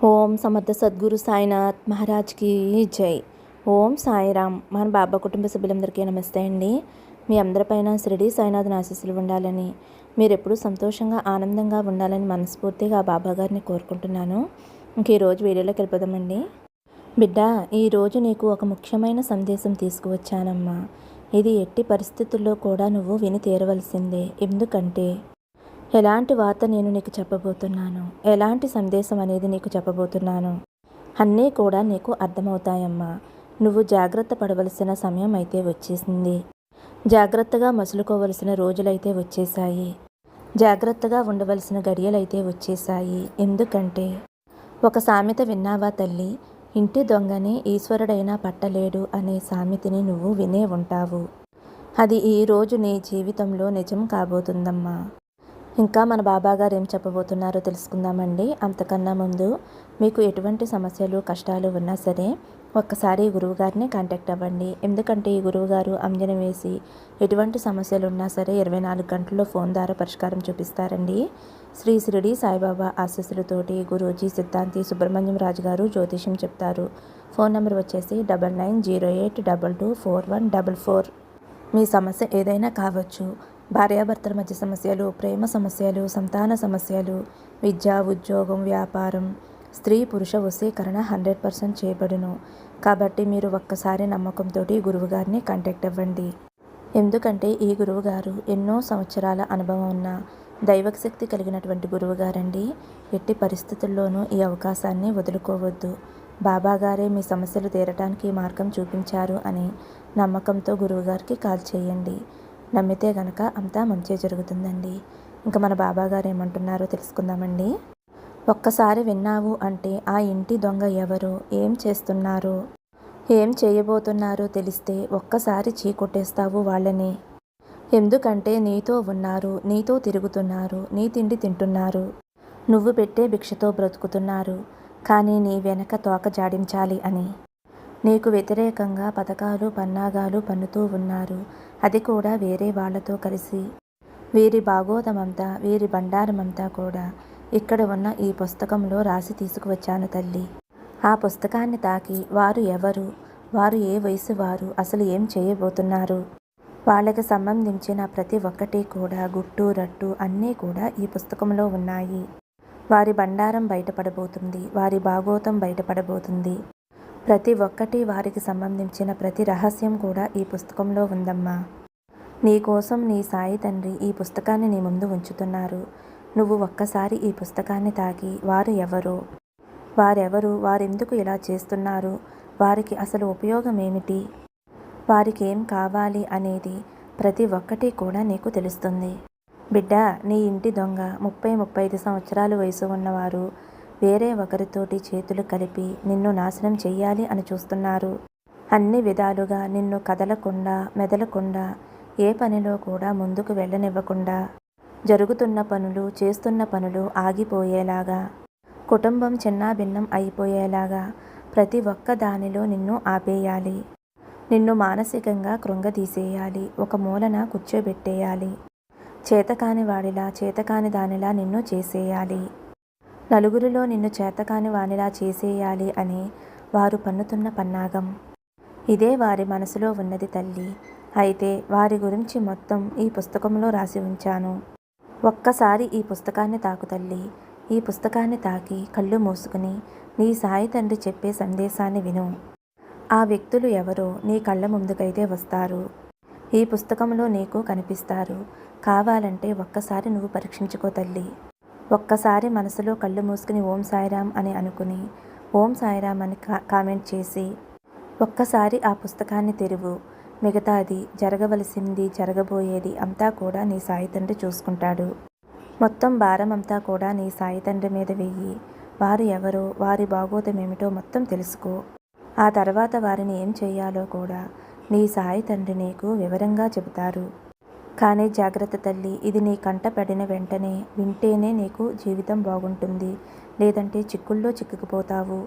ఓం సమర్థ సద్గురు సాయినాథ్ మహారాజ్కి జై. ఓం సాయిరామ్. మన బాబా కుటుంబ సభ్యులందరికీ నమస్తే అండి. మీ అందరిపైన షిరిడి సాయినాథ్ ఆశీస్సులు ఉండాలని, మీరు ఎప్పుడూ సంతోషంగా ఆనందంగా ఉండాలని మనస్ఫూర్తిగా బాబా గారిని కోరుకుంటున్నాను. ఇంక ఈరోజు వీడియోలోకి వెళ్ళిపోదామండి. బిడ్డ, ఈరోజు నీకు ఒక ముఖ్యమైన సందేశం తీసుకువచ్చానమ్మా. ఇది ఎట్టి పరిస్థితుల్లో కూడా నువ్వు విని తీరవలసిందే. ఎందుకంటే ఎలాంటి వార్త నేను నీకు చెప్పబోతున్నాను, ఎలాంటి సందేశం అనేది నీకు చెప్పబోతున్నాను అన్నీ కూడా నీకు అర్థమవుతాయమ్మా. నువ్వు జాగ్రత్త పడవలసిన సమయం అయితే వచ్చేసింది. జాగ్రత్తగా మసులుకోవలసిన రోజులైతే వచ్చేసాయి. జాగ్రత్తగా ఉండవలసిన గడియలైతే వచ్చేసాయి. ఎందుకంటే ఒక సామెత విన్నావా తల్లి? ఇంటి దొంగని ఈశ్వరుడైనా పట్టలేడు అనే సామెతని నువ్వు వినే ఉంటావు. అది ఈరోజు నీ జీవితంలో నిజం కాబోతుందమ్మా. ఇంకా మన బాబాగారు ఏం చెప్పబోతున్నారో తెలుసుకుందామండి. అంతకన్నా ముందు మీకు ఎటువంటి సమస్యలు కష్టాలు ఉన్నా సరే ఒక్కసారి గురువుగారిని కాంటాక్ట్ అవ్వండి. ఎందుకంటే ఈ గురువుగారు అంజనం వేసి ఎటువంటి సమస్యలు ఉన్నా సరే 24 గంటల్లో ఫోన్ ద్వారా పరిష్కారం చూపిస్తారండి. శ్రీ షిరిడి సాయిబాబా ఆశీస్సులతోటి గురూజీ సిద్ధాంతి సుబ్రహ్మణ్యం రాజు గారు జ్యోతిష్యం చెప్తారు. ఫోన్ నెంబర్ వచ్చేసి 9908224144. మీ సమస్య ఏదైనా కావచ్చు. భార్యాభర్తల మధ్య సమస్యలు, ప్రేమ సమస్యలు, సంతాన సమస్యలు, విద్య, ఉద్యోగం, వ్యాపారం, స్త్రీ పురుష వశీకరణ 100% చేయబడును. కాబట్టి మీరు ఒక్కసారి నమ్మకంతో గురువుగారిని కాంటాక్ట్ అవ్వండి. ఎందుకంటే ఈ గురువుగారు ఎన్నో సంవత్సరాల అనుభవం ఉన్న దైవశక్తి కలిగినటువంటి గురువుగారండి. ఎట్టి పరిస్థితుల్లోనూ ఈ అవకాశాన్ని వదులుకోవద్దు. బాబాగారే మీ సమస్యలు తీరటానికి మార్గం చూపించారు అని నమ్మకంతో గురువుగారికి కాల్ చేయండి. నమ్మితే గనక అంతా మంచి జరుగుతుందండి. ఇంకా మన బాబాగారు ఏమంటున్నారో తెలుసుకుందామండి. ఒక్కసారి విన్నావు అంటే ఆ ఇంటి దొంగ ఎవరో, ఏం చేస్తున్నారో, ఏం చేయబోతున్నారో తెలిస్తే ఒక్కసారి చీకొట్టేస్తావు వాళ్ళని. ఎందుకంటే నీతో ఉన్నారు, నీతో తిరుగుతున్నారు, నీ తిండి తింటున్నారు, నువ్వు పెట్టే భిక్షతో బ్రతుకుతున్నారు. కానీ నీ వెనక తోక జాడించాలి అని నీకు వ్యతిరేకంగా పథకాలు పన్నాగాలు పన్నుతూ ఉన్నారు. అది కూడా వేరే వాళ్లతో కలిసి. వీరి భాగోతమంతా, వీరి బండారమంతా కూడా ఇక్కడ ఉన్న ఈ పుస్తకంలో రాసి తీసుకువచ్చాను తల్లి. ఆ పుస్తకాన్ని తాకి వారు ఎవరు, వారు ఏ వయసు వారు, అసలు ఏం చేయబోతున్నారు, వాళ్ళకి సంబంధించిన ప్రతి ఒక్కటి కూడా గుట్టు రట్టు అన్నీ కూడా ఈ పుస్తకంలో ఉన్నాయి. వారి బండారం బయటపడబోతుంది, వారి భాగోతం బయటపడబోతుంది. ప్రతి ఒక్కటి వారికి సంబంధించిన ప్రతి రహస్యం కూడా ఈ పుస్తకంలో ఉందమ్మా. నీకోసం నీ సాయి తండ్రి ఈ పుస్తకాన్ని నీ ముందు ఉంచుతున్నారు. నువ్వు ఒక్కసారి ఈ పుస్తకాన్ని తాకి వారు ఎవరో, వారెందుకు ఇలా చేస్తున్నారు, వారికి అసలు ఉపయోగం ఏమిటి, వారికి ఏం కావాలి అనేది ప్రతి ఒక్కటి కూడా నీకు తెలుస్తుంది. బిడ్డ, నీ ఇంటి దొంగ 30-35 సంవత్సరాల వయసు ఉన్నవారు వేరే ఒకరితోటి చేతులు కలిపి నిన్ను నాశనం చెయ్యాలి అని చూస్తున్నారు. అన్ని విధాలుగా నిన్ను కదలకుండా, మెదలకుండా, ఏ పనిలో కూడా ముందుకు వెళ్ళనివ్వకుండా, జరుగుతున్న పనులు, చేస్తున్న పనులు ఆగిపోయేలాగా, కుటుంబం చిన్నాభిన్నం అయిపోయేలాగా ప్రతి ఒక్క దానిలో నిన్ను ఆపేయాలి. నిన్ను మానసికంగా కృంగదీసేయాలి, ఒక మూలన కూర్చోబెట్టేయాలి. చేతకాని వాడిలా, చేతకాని దానిలా నిన్ను చేసేయాలి. నలుగురిలో నిన్ను చేతకాని వానిలా చేసేయాలి అని వారు పన్నుతున్న పన్నాగం. ఇదే వారి మనసులో ఉన్నది తల్లి. అయితే వారి గురించి మొత్తం ఈ పుస్తకంలో రాసి ఉంచాను. ఒక్కసారి ఈ పుస్తకాన్ని తాకు తల్లి. ఈ పుస్తకాన్ని తాకి కళ్ళు మూసుకుని నీ సాయి తండ్రి చెప్పే సందేశాన్ని విను. ఆ వ్యక్తులు ఎవరో నీ కళ్ళ ముందుకైతే వస్తారు. ఈ పుస్తకంలో నీకు కనిపిస్తారు. కావాలంటే ఒక్కసారి నువ్వు పరీక్షించుకో తల్లి. ఒక్కసారి మనసులో కళ్ళు మూసుకుని ఓం సాయిరామ్ అని అనుకుని ఓం సాయిరామ్ అని కామెంట్ చేసి ఒక్కసారి ఆ పుస్తకాన్ని తెరువు. మిగతాది జరగవలసింది, జరగబోయేది అంతా కూడా నీ సాయి తండ్రి చూసుకుంటాడు. మొత్తం భారం అంతా కూడా నీ సాయి తండ్రి మీద వెయ్యి. వారు ఎవరో, వారి భాగోతం ఏమిటో మొత్తం తెలుసుకో. ఆ తర్వాత వారిని ఏం చేయాలో కూడా నీ సాయి తండ్రి నీకు వివరంగా చెబుతారు. కానీ జాగ్రత్త తల్లి, ఇది నీ కంట పడిన వెంటనే వింటేనే నీకు జీవితం బాగుంటుంది, లేదంటే చిక్కుల్లో చిక్కుకుపోతావు.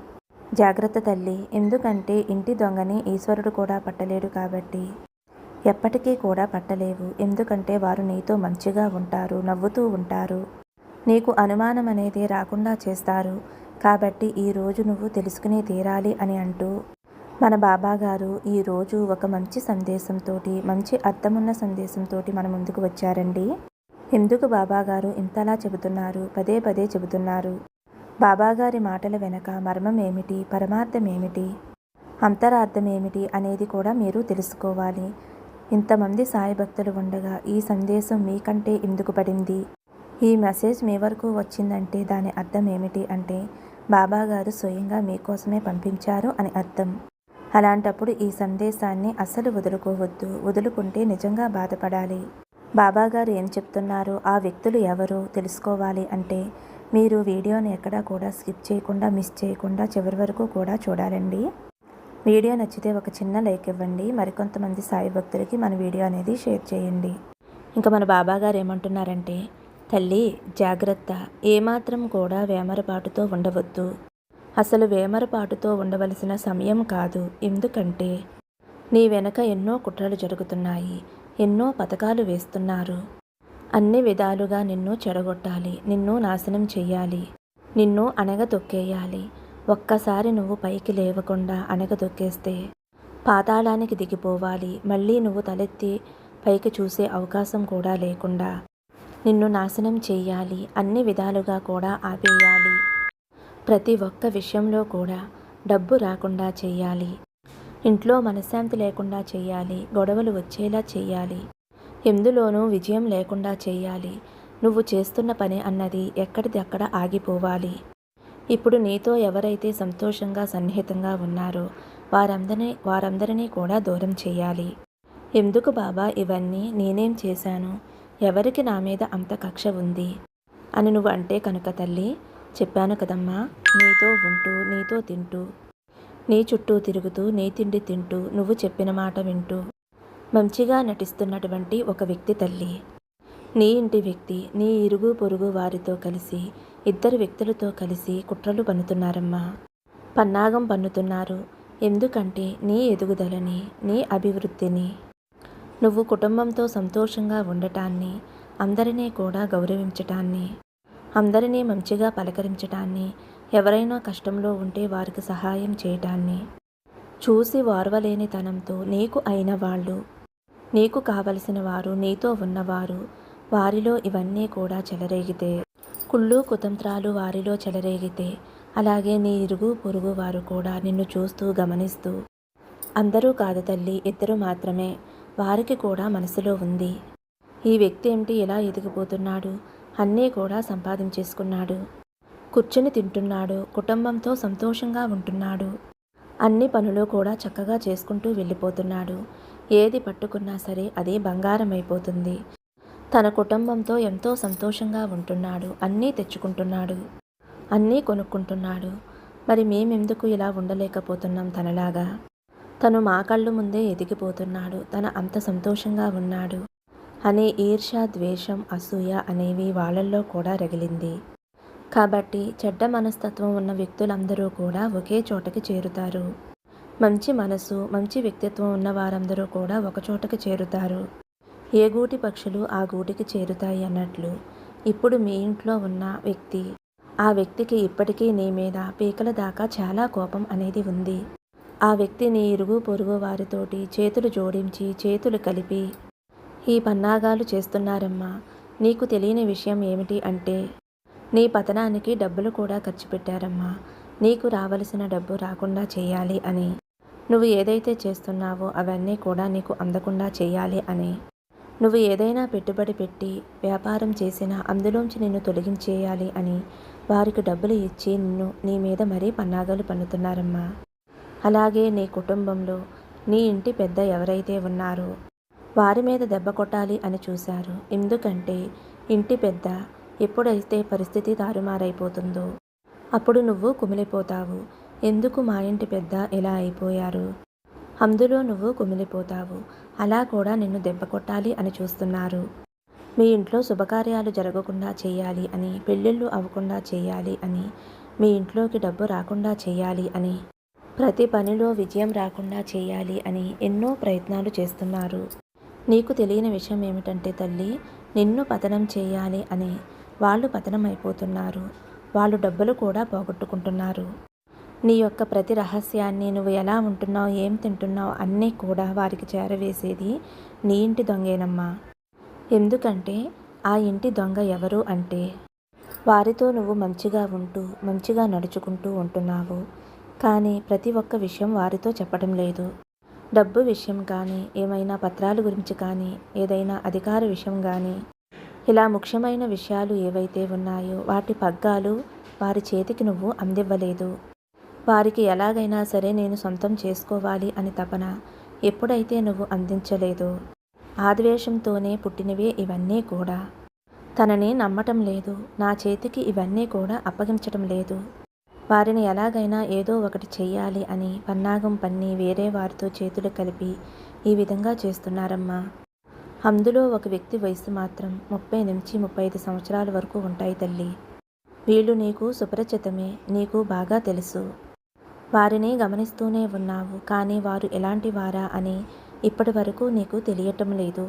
జాగ్రత్త తల్లి. ఎందుకంటే ఇంటి దొంగని ఈశ్వరుడు కూడా పట్టలేడు కాబట్టి ఎప్పటికీ కూడా పట్టలేవు. ఎందుకంటే వారు నీతో మంచిగా ఉంటారు, నవ్వుతూ ఉంటారు, నీకు అనుమానం అనేది రాకుండా చేస్తారు. కాబట్టి ఈరోజు నువ్వు తెలుసుకునే తీరాలి అని అంటూ మన బాబాగారు ఈరోజు ఒక మంచి సందేశంతో, మంచి అర్థమున్న సందేశంతో మన ముందుకు వచ్చారండి. ఎందుకు బాబాగారు ఇంతలా చెబుతున్నారు, పదే పదే చెబుతున్నారు? బాబాగారి మాటల వెనక మర్మం ఏమిటి, పరమార్థం ఏమిటి, అంతరార్థం ఏమిటి అనేది కూడా మీరు తెలుసుకోవాలి. ఇంతమంది సాయి భక్తులు ఉండగా ఈ సందేశం మీకంటే ఎందుకు పడింది, ఈ మెసేజ్ మీ వరకు వచ్చిందంటే దాని అర్థం ఏమిటి అంటే బాబాగారు స్వయంగా మీకోసమే పంపించారు అని అర్థం. అలాంటప్పుడు ఈ సందేశాన్ని అస్సలు వదులుకోవద్దు. వదులుకుంటే నిజంగా బాధపడాలి. బాబాగారు ఏం చెప్తున్నారో, ఆ వ్యక్తులు ఎవరో తెలుసుకోవాలి అంటే మీరు వీడియోని ఎక్కడా కూడా స్కిప్ చేయకుండా, మిస్ చేయకుండా చివరి వరకు కూడా చూడాలండి. వీడియో నచ్చితే ఒక చిన్న లైక్ ఇవ్వండి. మరికొంతమంది సాయి భక్తులకి మన వీడియో అనేది షేర్ చేయండి. ఇంకా మన బాబాగారు ఏమంటున్నారంటే, తల్లి జాగ్రత్త, ఏమాత్రం కూడా వేమరపాటుతో ఉండవద్దు. అసలు వేమరపాటుతో ఉండవలసిన సమయం కాదు. ఎందుకంటే నీ వెనక ఎన్నో కుట్రలు జరుగుతున్నాయి, ఎన్నో పథకాలు వేస్తున్నారు. అన్ని విధాలుగా నిన్ను చెడగొట్టాలి, నిన్ను నాశనం చెయ్యాలి, నిన్ను అణగదొక్కేయాలి. ఒక్కసారి నువ్వు పైకి లేవకుండా అణగదొక్కేస్తే పాతాళానికి దిగిపోవాలి. మళ్ళీ నువ్వు తలెత్తి పైకి చూసే అవకాశం కూడా లేకుండా నిన్ను నాశనం చెయ్యాలి. అన్ని విధాలుగా కూడా ఆపేయాలి. ప్రతి ఒక్క విషయంలో కూడా డబ్బు రాకుండా చెయ్యాలి. ఇంట్లో మనశ్శాంతి లేకుండా చెయ్యాలి. గొడవలు వచ్చేలా చెయ్యాలి. ఎందులోనూ విజయం లేకుండా చెయ్యాలి. నువ్వు చేస్తున్న పని అన్నది ఎక్కడిది అక్కడ ఆగిపోవాలి. ఇప్పుడు నీతో ఎవరైతే సంతోషంగా సన్నిహితంగా ఉన్నారో వారందరినీ కూడా దూరం చేయాలి. ఎందుకు బాబా ఇవన్నీ, నేనేం చేశాను, ఎవరికి నా మీద అంత కక్ష ఉంది అని నువ్వు అంటే కనుక తల్లి, చెప్పాను కదమ్మా, నీతో ఉంటూ, నీతో తింటూ, నీ చుట్టూ తిరుగుతూ, నీ తిండి తింటూ, నువ్వు చెప్పిన మాట వింటూ మంచిగా నటిస్తున్నటువంటి ఒక వ్యక్తి తల్లి. నీ ఇంటి వ్యక్తి నీ ఇరుగు పొరుగు వారితో కలిసి, ఇద్దరు వ్యక్తులతో కలిసి కుట్రలు పన్నుతున్నారమ్మా, పన్నాగం పన్నుతున్నారు. ఎందుకంటే నీ ఎదుగుదలని, నీ అభివృద్ధిని, నువ్వు కుటుంబంతో సంతోషంగా ఉండటాన్ని, అందరినీ కూడా గౌరవించటాన్ని, అందరినీ మంచిగా పలకరించటాన్ని, ఎవరైనా కష్టంలో ఉంటే వారికి సహాయం చేయటాన్ని చూసి ఓర్వలేని తనంతో నీకు అయిన వాళ్ళు, నీకు కావలసిన వారు, నీతో ఉన్నవారు వారిలో ఇవన్నీ కూడా చెలరేగితే, కుళ్ళు కుతంత్రాలు వారిలో చెలరేగితే, అలాగే నీ ఇరుగు పొరుగు వారు కూడా నిన్ను చూస్తూ గమనిస్తూ, అందరూ కాదు తల్లి, ఇద్దరు మాత్రమే, వారికి కూడా మనసులో ఉంది, ఈ వ్యక్తి ఏమిటి ఇలా ఎదిగిపోతున్నాడు, అన్నీ కూడా సంపాదించేసుకున్నాడు, కూర్చుని తింటున్నాడు, కుటుంబంతో సంతోషంగా ఉంటున్నాడు, అన్ని పనులు కూడా చక్కగా చేసుకుంటూ వెళ్ళిపోతున్నాడు, ఏది పట్టుకున్నా సరే అది బంగారం అయిపోతుంది, తన కుటుంబంతో ఎంతో సంతోషంగా ఉంటున్నాడు, అన్నీ తెచ్చుకుంటున్నాడు, అన్నీ కొనుక్కుంటున్నాడు. మరి మేమెందుకు ఇలా ఉండలేకపోతున్నాం తనలాగా? తను మా కళ్ళు ముందే ఎదిగిపోతున్నాడు, తన అంత సంతోషంగా ఉన్నాడు అనే ఈర్ష్య, ద్వేషం, అసూయ అనేవి వాళ్ళల్లో కూడా రగిలింది. కాబట్టి చెడ్డ మనస్తత్వం ఉన్న వ్యక్తులందరూ కూడా ఒకే చోటకి చేరుతారు. మంచి మనసు, మంచి వ్యక్తిత్వం ఉన్న వారందరూ కూడా ఒక చోటకి చేరుతారు. ఏ గూటి పక్షులు ఆ గూటికి చేరుతాయి అన్నట్లు ఇప్పుడు మీ ఇంట్లో ఉన్న వ్యక్తి, ఆ వ్యక్తికి ఇప్పటికీ నీ మీద పీకల దాకా చాలా కోపం అనేది ఉంది. ఆ వ్యక్తి నీ ఇరుగు పొరుగు వారితోటి చేతులు జోడించి, చేతులు కలిపి ఈ పన్నాగాలు చేస్తున్నారమ్మా. నీకు తెలియని విషయం ఏమిటి అంటే నీ పతనానికి డబ్బులు కూడా ఖర్చు పెట్టారమ్మా. నీకు రావలసిన డబ్బు రాకుండా చేయాలి అని, నువ్వు ఏదైతే చేస్తున్నావో అవన్నీ కూడా నీకు అందకుండా చేయాలి అని, నువ్వు ఏదైనా పెట్టుబడి పెట్టి వ్యాపారం చేసినా అందులోంచి నిన్ను తొలగించేయాలి అని వారికి డబ్బులు ఇచ్చి నీ మీద మరీ పన్నాగాలు పన్నుతున్నారమ్మా. అలాగే నీ కుటుంబంలో నీ ఇంటి పెద్ద ఎవరైతే ఉన్నారో వారి మీద దెబ్బ కొట్టాలి అని చూశారు. ఎందుకంటే ఇంటి పెద్ద ఎప్పుడైతే పరిస్థితి తారుమారైపోతుందో అప్పుడు నువ్వు కుమిలిపోతావు. ఎందుకు మా ఇంటి పెద్ద ఇలా అయిపోయారు, అందులో నువ్వు కుమిలిపోతావు. అలా కూడా నిన్ను దెబ్బ కొట్టాలి అని చూస్తున్నారు. మీ ఇంట్లో శుభకార్యాలు జరగకుండా చేయాలి అని, పెళ్ళిళ్ళు అవ్వకుండా చేయాలి అని, మీ ఇంట్లోకి డబ్బు రాకుండా చేయాలి అని, ప్రతి పనిలో విజయం రాకుండా చేయాలి అని ఎన్నో ప్రయత్నాలు చేస్తున్నారు. నీకు తెలియని విషయం ఏమిటంటే తల్లి, నిన్ను పతనం చేయాలి అని వాళ్ళు పతనం అయిపోతున్నారు. వాళ్ళు డబ్బులు కూడా పోగొట్టుకుంటున్నారు. నీ యొక్క ప్రతి రహస్యాన్ని, నువ్వు ఎలా ఉంటున్నావు, ఏం తింటున్నావు అన్నీ కూడా వారికి చేరవేసేది నీ ఇంటి దొంగేనమ్మా. ఎందుకంటే ఆ ఇంటి దొంగ ఎవరు అంటే వారితో నువ్వు మంచిగా ఉంటూ మంచిగా నడుచుకుంటూ ఉంటున్నావు. కానీ ప్రతి ఒక్క విషయం వారితో చెప్పడం లేదు. డబ్బు విషయం కానీ, ఏమైనా పత్రాల గురించి కానీ, ఏదైనా అధికార విషయం కానీ, ఇలా ముఖ్యమైన విషయాలు ఏవైతే ఉన్నాయో వాటి పగ్గాలు వారి చేతికి నువ్వు అందివ్వలేదు. వారికి ఎలాగైనా సరే నేను సొంతం చేసుకోవాలి అని తపన ఎప్పుడైతే నువ్వు అందించలేదో ఆద్వేషంతోనే పుట్టినవే ఇవన్నీ కూడా. తనని నమ్మటం లేదు, నా చేతికి ఇవన్నీ కూడా అప్పగించటం లేదు. వారిని ఎలాగైనా ఏదో ఒకటి చెయ్యాలి అని పన్నాగం పన్ని వేరే వారితో చేతులు కలిపి ఈ విధంగా చేస్తున్నారమ్మా. అందులో ఒక వ్యక్తి వయసు మాత్రం 30 నుంచి 35 సంవత్సరాల వరకు ఉంటాయి తల్లి. వీళ్ళు నీకు సుపరిచితమే, నీకు బాగా తెలుసు. వారిని గమనిస్తూనే ఉన్నావు. కానీ వారు ఎలాంటి వారా అని ఇప్పటి వరకు నీకు తెలియటం లేదు.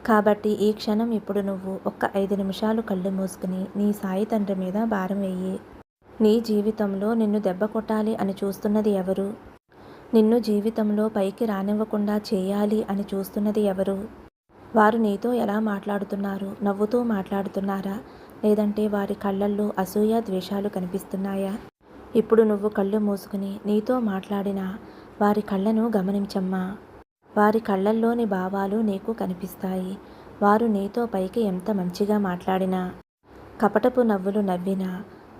కాబట్టి ఈ క్షణం ఇప్పుడు నువ్వు ఒక్క 5 నిమిషాలు కళ్ళు మూసుకుని నీ సాయి తండ్రి మీద భారం వెయ్యి. నీ జీవితంలో నిన్ను దెబ్బ కొట్టాలి అని చూస్తున్నది ఎవరు? నిన్ను జీవితంలో పైకి రానివ్వకుండా చేయాలి అని చూస్తున్నది ఎవరు? వారు నీతో ఎలా మాట్లాడుతున్నారు? నవ్వుతూ మాట్లాడుతున్నారా? లేదంటే వారి కళ్ళల్లో అసూయ ద్వేషాలు కనిపిస్తున్నాయా? ఇప్పుడు నువ్వు కళ్ళు మూసుకుని నీతో మాట్లాడిన వారి కళ్ళను గమనించమ్మా. వారి కళ్ళల్లోని భావాలు నీకు కనిపిస్తాయి. వారు నీతో పైకి ఎంత మంచిగా మాట్లాడినా, కపటపు నవ్వులు నవ్వినా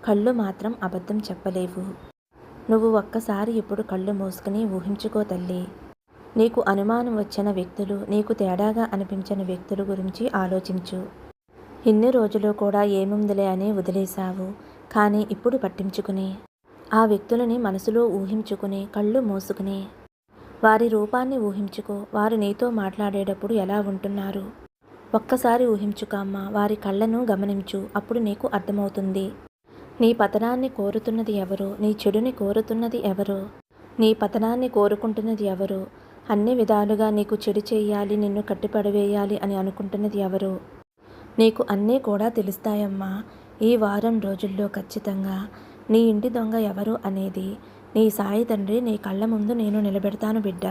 కళ్ళు మాత్రం అబద్ధం చెప్పలేవు. నువ్వు ఒక్కసారి ఇప్పుడు కళ్ళు మూసుకుని ఊహించుకో తల్లి. నీకు అనుమానం వచ్చిన వ్యక్తులు, నీకు తేడాగా అనిపించిన వ్యక్తుల గురించి ఆలోచించు. ఇన్ని రోజులు కూడా ఏముందిలే అని వదిలేశావు. కానీ ఇప్పుడు పట్టించుకుని ఆ వ్యక్తులని మనసులో ఊహించుకుని కళ్ళు మూసుకుని వారి రూపాన్ని ఊహించుకో. వారు నీతో మాట్లాడేటప్పుడు ఎలా ఉంటున్నారు ఒక్కసారి ఊహించుకమ్మా. వారి కళ్ళను గమనించు. అప్పుడు నీకు అర్థమవుతుంది నీ పతనాన్ని కోరుతున్నది ఎవరు, నీ చెడుని కోరుతున్నది ఎవరు, నీ పతనాన్ని కోరుకుంటున్నది ఎవరు, అన్ని విధాలుగా నీకు చెడు చేయాలి, నిన్ను కట్టిపడవేయాలి అని అనుకుంటున్నది ఎవరు. నీకు అన్నీ కూడా తెలుస్తాయమ్మా. ఈ వారం రోజుల్లో ఖచ్చితంగా నీ ఇంటి దొంగ ఎవరు అనేది నీ సాయి తండ్రి నీ కళ్ళ ముందు నేను నిలబెడతాను బిడ్డ.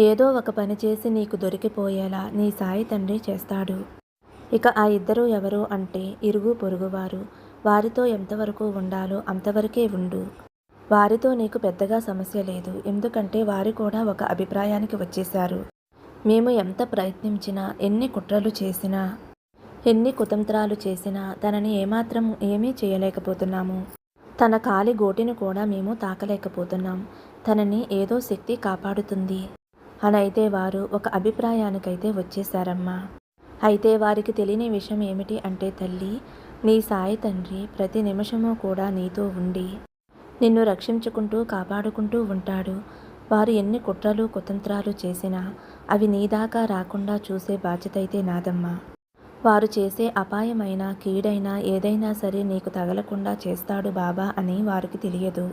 ఏదో ఒక పని చేసి నీకు దొరికిపోయేలా నీ సాయి తండ్రి చేస్తాడు. ఇక ఆ ఇద్దరు ఎవరు అంటే ఇరుగు పొరుగువారు. వారితో ఎంతవరకు ఉండాలో అంతవరకే ఉండు. వారితో నీకు పెద్దగా సమస్య లేదు. ఎందుకంటే వారు కూడా ఒక అభిప్రాయానికి వచ్చేశారు. మేము ఎంత ప్రయత్నించినా, ఎన్ని కుట్రలు చేసినా, ఎన్ని కుతంత్రాలు చేసినా తనని ఏమాత్రం ఏమీ చేయలేకపోతున్నాము. తన కాలి గోటిని కూడా మేము తాకలేకపోతున్నాం. తనని ఏదో శక్తి కాపాడుతుంది అని అయితే వారు ఒక అభిప్రాయానికైతే వచ్చేశారమ్మా. అయితే వారికి తెలియని విషయం ఏమిటి అంటే తల్లి, నీ సాయి తండ్రి ప్రతి నిమిషము కూడా నీతో ఉండి నిన్ను రక్షించుకుంటూ కాపాడుకుంటూ ఉంటాడు. వారు ఎన్ని కుట్రలు కుతంత్రాలు చేసినా అవి నీ దాకా రాకుండా చూసే బాధ్యత అయితే నాదమ్మా. వారు చేసే అపాయమైన కీడైనా ఏదైనా సరే నీకు తగలకుండా చేస్తాడు బాబా అని వారికి తెలియదు.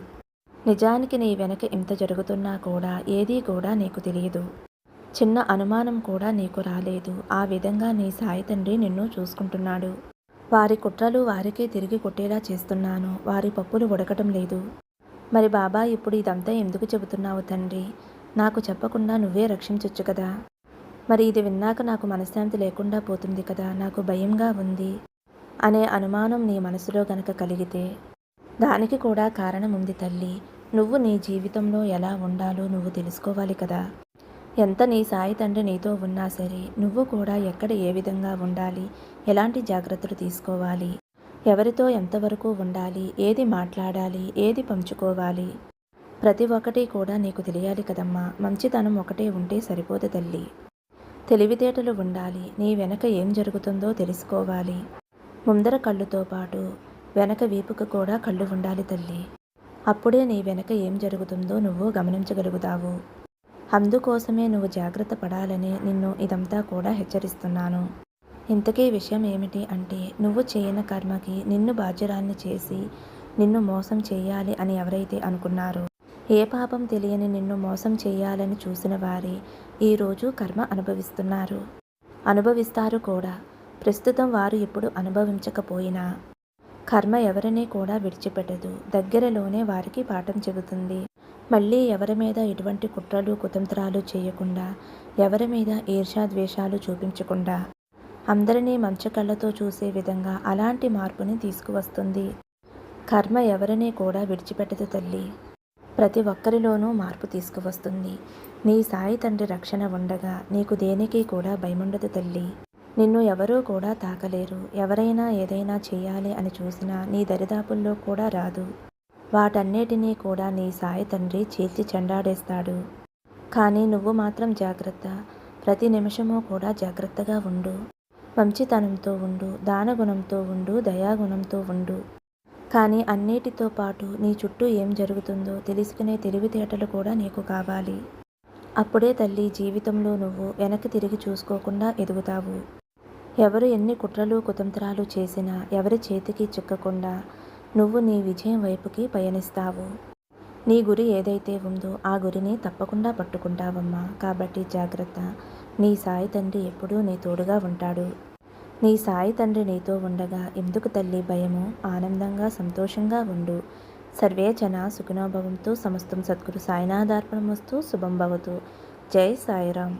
నిజానికి నీ వెనక ఇంత జరుగుతున్నా కూడా ఏదీ కూడా నీకు తెలియదు. చిన్న అనుమానం కూడా నీకు రాలేదు. ఆ విధంగా నీ సాయి తండ్రి నిన్ను చూసుకుంటున్నాడు. వారి కుట్రలు వారికే తిరిగి కొట్టేలా చేస్తున్నాను. వారి పప్పులు ఉడకటం లేదు. మరి బాబా ఇప్పుడు ఇదంతా ఎందుకు చెబుతున్నావు తండ్రి? నాకు చెప్పకుండా నువ్వే రక్షించొచ్చు కదా. మరి ఇది విన్నాక నాకు మనశ్శాంతి లేకుండా పోతుంది కదా, నాకు భయంగా ఉంది అనే అనుమానం నీ మనసులో గనక కలిగితే దానికి కూడా కారణం ఉంది తల్లి. నువ్వు నీ జీవితంలో ఎలా ఉండాలో నువ్వు తెలుసుకోవాలి కదా. ఎంత నీ సాయి తండ్రి నీతో ఉన్నా సరే నువ్వు కూడా ఎక్కడ ఏ విధంగా ఉండాలి, ఎలాంటి జాగ్రత్తలు తీసుకోవాలి, ఎవరితో ఎంతవరకు ఉండాలి, ఏది మాట్లాడాలి, ఏది పంచుకోవాలి, ప్రతి ఒక్కటి కూడా నీకు తెలియాలి కదమ్మా. మంచితనం ఒకటే ఉంటే సరిపోదు తల్లి. తెలివితేటలు ఉండాలి. నీ వెనక ఏం జరుగుతుందో తెలుసుకోవాలి. ముందర కళ్ళుతో పాటు వెనక వీపుకు కూడా కళ్ళు ఉండాలి తల్లి. అప్పుడే నీ వెనక ఏం జరుగుతుందో నువ్వు గమనించగలుగుతావు. అందుకోసమే నువ్వు జాగ్రత్త పడాలని నిన్ను ఇదంతా కూడా హెచ్చరిస్తున్నాను. ఇంతకీ విషయం ఏమిటి అంటే నువ్వు చేయని కర్మకి నిన్ను బాధ్యురాన్ని చేసి నిన్ను మోసం చేయాలి అని ఎవరైతే అనుకున్నారో, ఏ పాపం తెలియని నిన్ను మోసం చేయాలని చూసిన వారే ఈరోజు కర్మ అనుభవిస్తారు కూడా. ప్రస్తుతం వారు ఇప్పుడు అనుభవించకపోయినా కర్మ ఎవరిని కూడా విడిచిపెట్టదు. దగ్గరలోనే వారికి పాఠం చెబుతుంది. మళ్ళీ ఎవరి మీద ఎటువంటి కుట్రలు కుతంత్రాలు చేయకుండా, ఎవరి మీద ఈర్ష్యాద్వేషాలు చూపించకుండా, అందరినీ మంచి కళ్ళతో చూసే విధంగా అలాంటి మార్పుని తీసుకువస్తుంది. కర్మ ఎవరిని కూడా విడిచిపెట్టదు తల్లి. ప్రతి ఒక్కరిలోనూ మార్పు తీసుకువస్తుంది. నీ సాయి తండ్రి రక్షణ ఉండగా నీకు దేనికి కూడా భయముండదు తల్లి. నిన్ను ఎవరూ కూడా తాకలేరు. ఎవరైనా ఏదైనా చేయాలి అని చూసినా నీ దరిదాపుల్లో కూడా రాదు. వాటన్నిటినీ కూడా నీ సాయి తండ్రి చీల్చి చెండాడేస్తాడు. కానీ నువ్వు మాత్రం జాగ్రత్త. ప్రతి నిమిషము కూడా జాగ్రత్తగా ఉండు. మంచితనంతో ఉండు, దానగుణంతో ఉండు, దయాగుణంతో ఉండు. కానీ అన్నిటితో పాటు నీ చుట్టూ ఏం జరుగుతుందో తెలుసుకునే తెలివితేటలు కూడా నీకు కావాలి. అప్పుడే తల్లి జీవితంలో నువ్వు వెనక్కి తిరిగి చూసుకోకుండా ఎదుగుతావు. ఎవరు ఎన్ని కుట్రలు కుతంత్రాలు చేసినా ఎవరి చేతికి చిక్కకుండా నువ్వు నీ విజయం వైపుకి పయనిస్తావు. నీ గురి ఏదైతే ఉందో ఆ గురిని తప్పకుండా పట్టుకుంటావమ్మా. కాబట్టి జాగ్రత్త. నీ సాయి తండ్రి ఎప్పుడూ నీ తోడుగా ఉంటాడు. నీ సాయి తండ్రి నీతో ఉండగా ఎందుకు తల్లి భయము? ఆనందంగా సంతోషంగా ఉండు. సర్వే జన సుఖినో భవంతు. సమస్తం సద్గురు సాయినాథార్పణమస్తు. శుభం భవతు. జై సాయిరామ్.